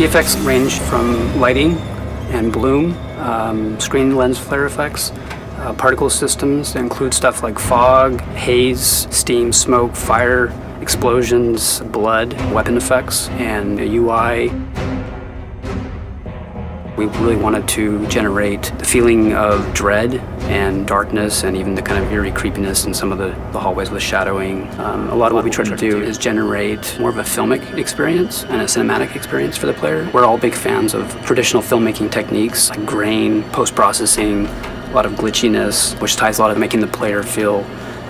The effects range from lighting and bloom, screen lens flare effects, particle systems that include stuff like fog, haze, steam, smoke, fire, explosions, blood, weapon effects, and a UI. We really wanted to generate the feeling of dread and darkness and even the kind of eerie creepiness in some of the hallways with shadowing. A lot of what we try to do is generate more of a filmic experience and a cinematic experience for the player. We're all big fans of traditional filmmaking techniques like grain, post-processing, a lot of glitchiness, which ties a lot of making the player feel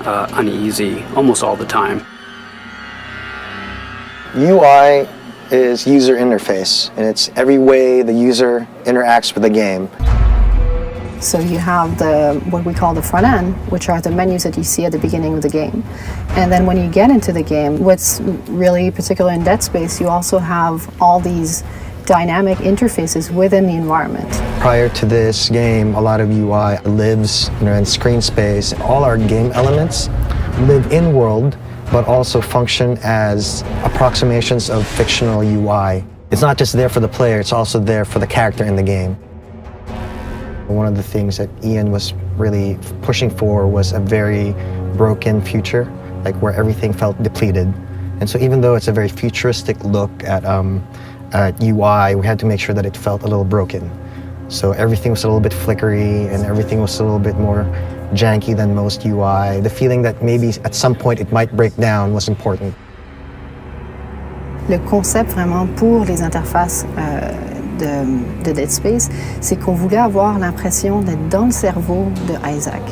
uneasy almost all the time. UI is user interface, and it's every way the user interacts with the game. So you have what we call the front end, which are the menus that you see at the beginning of the game. And then when you get into the game, what's really particular in Dead Space, you also have all these dynamic interfaces within the environment. Prior to this game, a lot of UI lives in screen space. All our game elements live in-world, but also function as approximations of fictional UI. It's not just there for the player, it's also there for the character in the game. One of the things that Ian was really pushing for was a very broken future, like where everything felt depleted. And so even though it's a very futuristic look at UI, we had to make sure that it felt a little broken. So everything was a little bit flickery and everything was a little bit more janky than most UI. The feeling that maybe at some point it might break down was important. Le concept vraiment pour les interfaces de Dead Space, c'est qu'on voulait avoir l'impression d'être dans le cerveau de Isaac.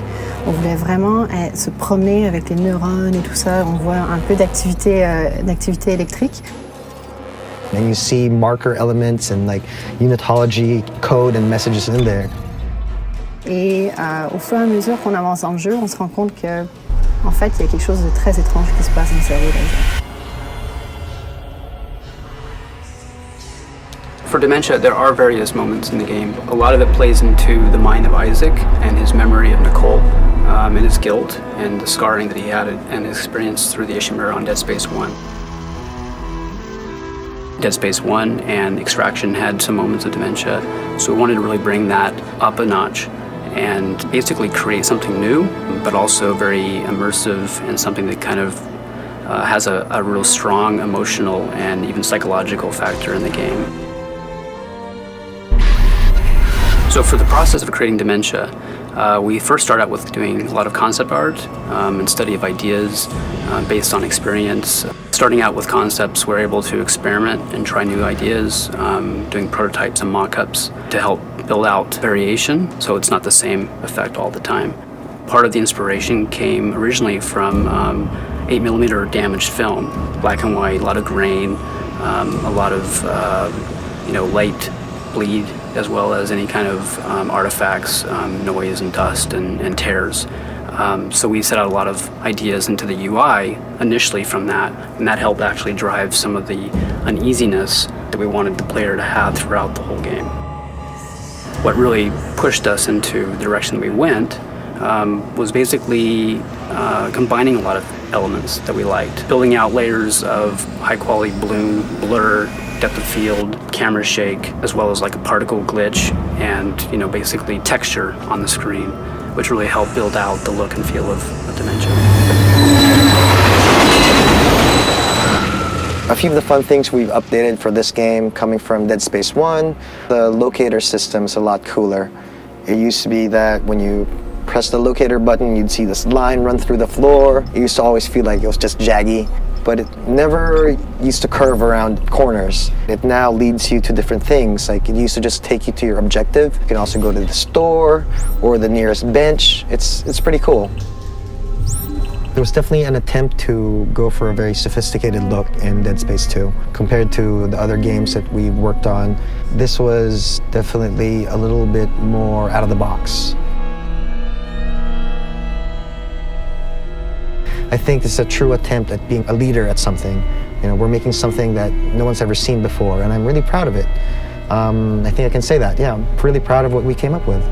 On voulait vraiment se promener avec les neurones et tout ça. On voit un peu d'activité électrique. And you see marker elements and like unitology code and messages in there. Et au fur et à mesure qu'on avance dans le jeu, on se rend compte que, en fait, il y a quelque chose de très étrange qui se passe dans le cerveau d'Isaac. For dementia, there are various moments in the game. A lot of it plays into the mind of Isaac and his memory of Nicole, and his guilt and the scarring that he had and his experience through the Ishimura on Dead Space 1. Dead Space 1 and Extraction had some moments of dementia, so we wanted to really bring that up a notch and basically create something new, but also very immersive and something that kind of has a real strong emotional and even psychological factor in the game. So for the process of creating dementia, we first start out with doing a lot of concept art and study of ideas based on experience. Starting out with concepts, we're able to experiment and try new ideas, doing prototypes and mock-ups to help build out variation, so it's not the same effect all the time. Part of the inspiration came originally from 8mm damaged film, black and white, a lot of grain, a lot of light bleed, as well as any kind of artifacts, noise and dust and tears. So we set out a lot of ideas into the UI initially from that, and that helped actually drive some of the uneasiness that we wanted the player to have throughout the whole game. What really pushed us into the direction we went was basically combining a lot of elements that we liked, building out layers of high-quality bloom, blur, depth of field, camera shake, as well as like a particle glitch and basically texture on the screen, which really helped build out the look and feel of dementia. A few of the fun things we've updated for this game coming from Dead Space 1, the locator system's a lot cooler. It used to be that when you press the locator button, you'd see this line run through the floor. It used to always feel like it was just jaggy, but it never used to curve around corners. It now leads you to different things. Like it used to just take you to your objective. You can also go to the store or the nearest bench. It's pretty cool. There was definitely an attempt to go for a very sophisticated look in Dead Space 2 compared to the other games that we worked on. This was definitely a little bit more out of the box. I think this is a true attempt at being a leader at something. We're making something that no one's ever seen before, and I'm really proud of it. I think I can say that. Yeah, I'm really proud of what we came up with.